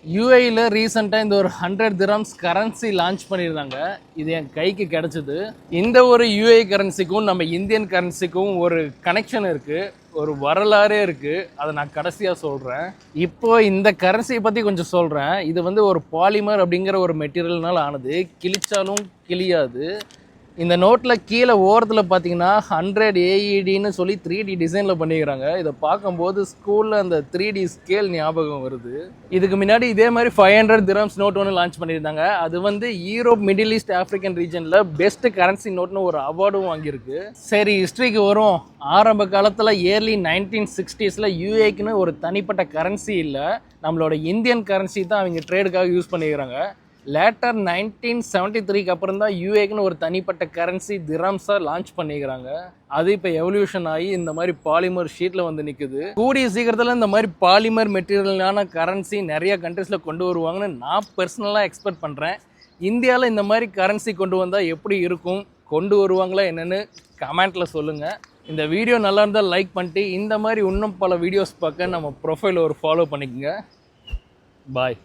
யூஏயில் ரீசெண்டாக இந்த ஒரு 100 திரம்ஸ் கரன்சி லான்ச் பண்ணியிருந்தாங்க. இது என் கைக்கு கிடச்சிது. இந்த ஒரு யூஏ கரன்சிக்கும் நம்ம இந்தியன் கரன்சிக்கும் ஒரு கனெக்ஷன் இருக்குது, ஒரு வரலாறே இருக்குது. அதை நான் கடைசியாக சொல்கிறேன். இப்போது இந்த கரன்சியை பற்றி கொஞ்சம் சொல்கிறேன். இது வந்து ஒரு பாலிமர் அப்படிங்கிற ஒரு மெட்டீரியல்னால் ஆனது. கிழிச்சாலும் கிழியாது. இந்த நோட்டில் கீழே ஓரத்தில் பார்த்தீங்கன்னா 100 AEDன்னு சொல்லி 3D டிசைனில் பண்ணிக்கிறாங்க. இதை பார்க்கும்போது ஸ்கூலில் அந்த 3D ஸ்கேல் ஞாபகம் வருது. இதுக்கு முன்னாடி இதே மாதிரி 500 திரம்ஸ் நோட் ஒன்று லான்ச் பண்ணியிருந்தாங்க. அது வந்து யூரோப், மிடில் ஈஸ்ட், ஆஃப்ரிக்கன் ரீஜனில் பெஸ்ட் கரன்சி நோட்னு ஒரு அவார்டும் வாங்கியிருக்கு. சரி, ஹிஸ்ட்ரிக்கு வரும். ஆரம்ப காலத்தில் ஏர்லி 1960s யூஏக்குன்னு ஒரு தனிப்பட்ட கரன்சி இல்லை. நம்மளோட இந்தியன் கரன்சி தான் அவங்க ட்ரேடுக்காக யூஸ் பண்ணிக்கிறாங்க. லேட்டர் 1973க்கு அப்புறம் தான் யூஏக்குன்னு ஒரு தனிப்பட்ட கரன்சி திரம்ஸாக லான்ச் பண்ணிக்கிறாங்க. அது இப்போ எவல்யூஷன் ஆகி இந்த மாதிரி பாலிமர் ஷீட்டில் வந்து நிற்குது. கூடிய சீக்கிரத்தில் இந்த மாதிரி பாலிமர் மெட்டீரியலான கரன்சி நிறைய கண்ட்ரீஸில் கொண்டு வருவாங்கன்னு நான் பர்சனலாக எக்ஸ்பெக்ட் பண்ணுறேன். இந்தியாவில் இந்த மாதிரி கரன்சி கொண்டு வந்தால் எப்படி இருக்கும், கொண்டு வருவாங்களா என்னென்னு கமெண்ட்டில் சொல்லுங்கள். இந்த வீடியோ நல்லா இருந்தால் லைக் பண்ணிட்டு இந்த மாதிரி இன்னும் பல வீடியோஸ் பார்க்க நம்ம ப்ரொஃபைல் ஒரு ஃபாலோ பண்ணிக்கோங்க. பாய்.